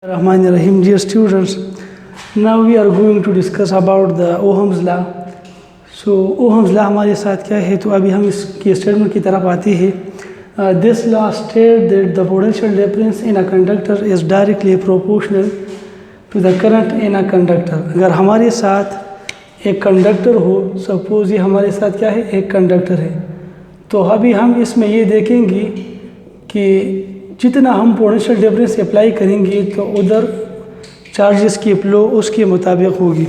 Rahman Rahim, dear students, now we are going to discuss about the Ohm's law. So Ohm's law हमारे साथ क्या है, तो अभी हम इसके स्टेटमेंट की तरफ आते हैं. This law states that the potential difference in a conductor is directly proportional to the current in a conductor. अगर हमारे साथ एक कंडक्टर हो, सपोज ये हमारे साथ क्या है, एक कंडक्टर है, तो अभी हम इसमें ये देखेंगे कि जितना हम पोटेंशियल डिफरेंस अप्लाई करेंगे तो उधर चार्जेस की फ्लो उसके मुताबिक होगी.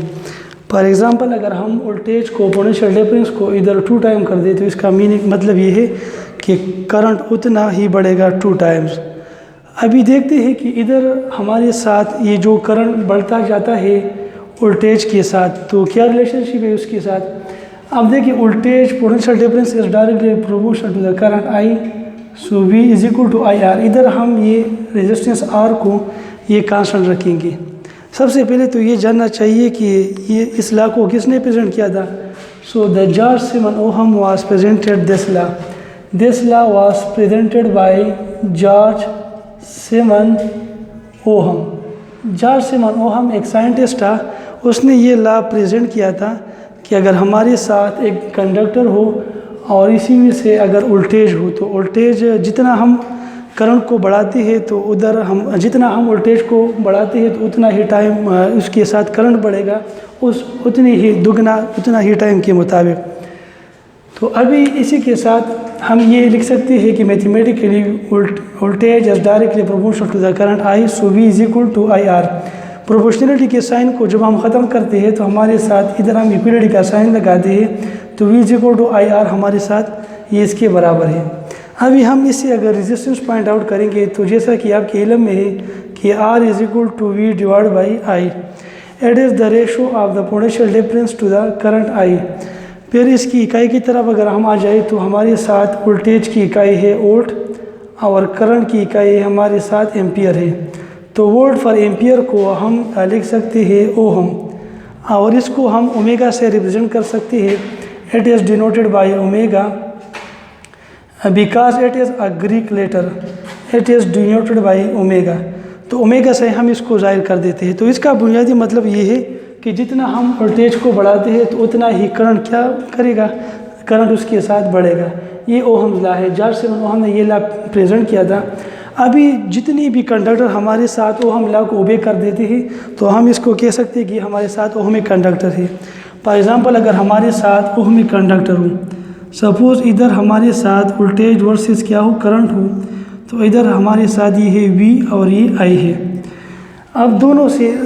फॉर एग्ज़ाम्पल अगर हम वोल्टेज को पोटेंशियल डिफरेंस को इधर 2 टाइम कर दें तो इसका मीनिंग मतलब ये है कि करंट उतना ही बढ़ेगा 2 टाइम्स. अभी देखते हैं कि इधर हमारे साथ ये जो करंट बढ़ता जाता है वोल्टेज के साथ, तो क्या रिलेशनशिप है उसके साथ. अब देखिए voltage potential difference is directly proportional to the current I, so V is equal to I R. इधर हम ये रेजिस्टेंस R को ये कांस्टेंट रखेंगे. सबसे पहले तो ये जानना चाहिए कि ये इस लॉ को किसने प्रेजेंट किया था. So the George Simon Ohm was presented this law. This law was presented by George Simon Ohm. George Simon Ohm एक साइंटिस्ट था, उसने ये लॉ प्रेजेंट किया था कि अगर हमारे साथ एक कंडक्टर हो और इसी में से अगर वोल्टेज हो, तो वोल्टेज जितना हम करंट को बढ़ाते हैं तो उधर हम जितना हम वोल्टेज को बढ़ाते हैं तो उतना ही टाइम उसके साथ करंट बढ़ेगा, उतनी ही दुगना उतना ही टाइम के मुताबिक. तो अभी इसी के साथ हम ये लिख सकते हैं कि mathematically voltage is directly proportional to the current I, so V is equal to I R. Proportionality के साइन को जब हम ख़त्म करते हैं तो हमारे साथ इधर हम इक्वलिटी का साइन लगाते हैं, तो V is equal to I R हमारे साथ ये इसके बराबर है. अभी हम इससे अगर रेजिस्टेंस पॉइंट आउट करेंगे तो जैसा कि आपके इल्म में है कि R is equal to V divide by I. It is the ratio of the potential difference to the current I. फिर इसकी इकाई की तरफ अगर हम आ जाए तो हमारे साथ वोल्टेज की इकाई है वोल्ट और करंट की इकाई हमारे साथ एम्पियर है. तो वोल्ट फॉर एम्पियर को हम लिख सकते हैं ओहम, और इसको हम ओमेगा से रिप्रेजेंट कर सकते हैं. It is denoted by omega because it is a Greek letter. It is denoted by omega. तो ओमेगा से हम इसको जाहिर कर देते हैं. तो इसका बुनियादी मतलब ये है कि जितना हम वोल्टेज को बढ़ाते हैं तो उतना ही करंट क्या करेगा, करंट उसके साथ बढ़ेगा. ये ओहम लॉ है. जॉर्ज सिमन ओहम ने ये लॉ प्रेजेंट किया था. अभी जितनी भी कंडक्टर हमारे साथ ओहम लॉ को ओबे कर देते हैं तो हम इसको कह सकते हैं कि हमारे साथ ओहमिक कंडक्टर है. फॉर एग्ज़ाम्पल अगर हमारे साथ ओहमिक कंडक्टर हो, सपोज़ इधर हमारे साथ वोल्टेज वर्सेस क्या हो, करंट हो, तो इधर हमारे साथ ये है V और ये I है. अब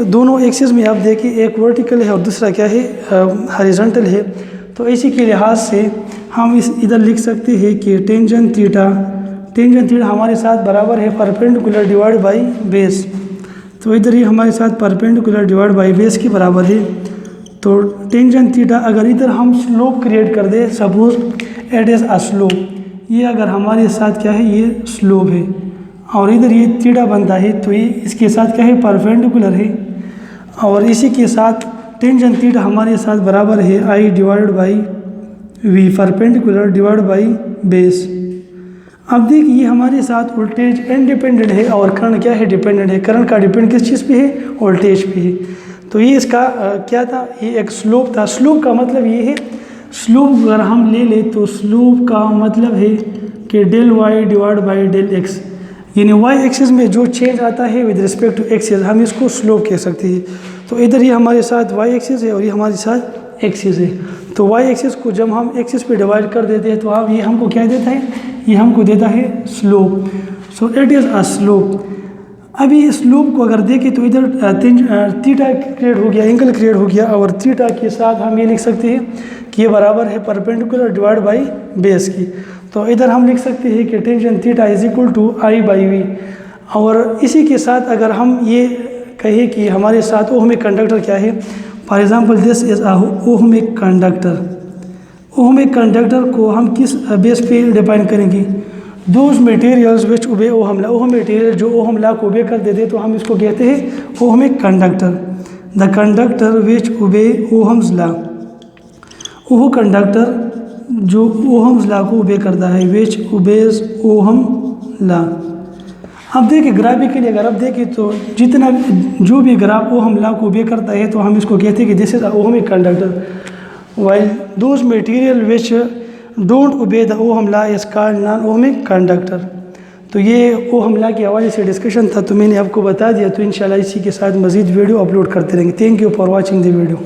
दोनों एक्सिस में आप देखिए, एक वर्टिकल है और दूसरा क्या है, हॉरिजॉन्टल है. तो इसी के लिहाज से हम इधर लिख सकते हैं कि टेंजेंट थीटा हमारे साथ बराबर है परपेंडिकुलर डिवाइड बाई बेस. तो इधर ये हमारे साथ परपेंडिकुलर डिवाइड बाई बेस के बराबर है. तो टेंजेंट थीटा अगर इधर हम स्लोप क्रिएट कर दे, suppose it is a slope, ये अगर हमारे साथ क्या है, ये स्लोप है और इधर ये थीटा बनता है, तो ये इसके साथ क्या है, परपेंडिकुलर है. और इसी के साथ टेंजेंट थीटा हमारे साथ बराबर है I divide by V, perpendicular divide by base. अब देखिए ये हमारे साथ वोल्टेज इंडिपेंडेंट है और करंट क्या है, डिपेंडेंट है. करंट का डिपेंड किस चीज़ पे है, वोल्टेज पे है. तो ये इसका क्या था, ये एक स्लोप था. स्लोप का मतलब ये है, स्लोप अगर हम ले लें तो स्लोप का मतलब है कि del Y divide by del X, यानी वाई एक्सिस में जो चेंज आता है विद रिस्पेक्ट टू एक्सिस, हम इसको स्लोप कह सकते हैं. तो इधर ये हमारे साथ वाई एक्सिस है और ये हमारे साथ एक्सिस है. तो वाई एक्सिस को जब हम एक्सिस पे डिवाइड कर देते हैं तो अब ये हमको क्या देता है, ये हमको देता है slope. So it is a slope. अभी इस स्लोप को अगर देखें तो इधर थीटा क्रिएट हो गया, एंगल क्रिएट हो गया, और थीटा के साथ हम ये लिख सकते हैं कि ये बराबर है परपेंडिकुलर डिवाइड बाई बेस की. तो इधर हम लिख सकते हैं कि tangent theta is equal to I by V. और इसी के साथ अगर हम ये कहें कि हमारे साथ ओहमिक कंडक्टर क्या है, for example this is a ohmic conductor. Ohmic conductor को हम किस बेस पे डिफाइन करेंगे, those materials which obey Ohm law. Ohm material जो ओहम लॉ को ओबे कर देते तो हम इसको कहते हैं ohmic conductor. The conductor which obey Ohm's law, वो कंडक्टर जो ओहम्स लॉ को ओबे करता है, विच ओबेज ओहम लॉ. अब देखिए ग्राफिकली अगर आप देखें तो जितना जो भी ग्राफ वो हम लॉ को ओबे करता है तो हम इसको कहते हैं कि this is ohmic conductor, while those material which don't obey the ohm law is called non ohmic conductor. तो ये ओहम लॉ के हवाले से डिस्कशन था, तो मैंने आपको बता दिया। तो इंशाल्लाह इसी के साथ मज़ीद वीडियो अपलोड करते रहेंगे। Thank you for watching the video.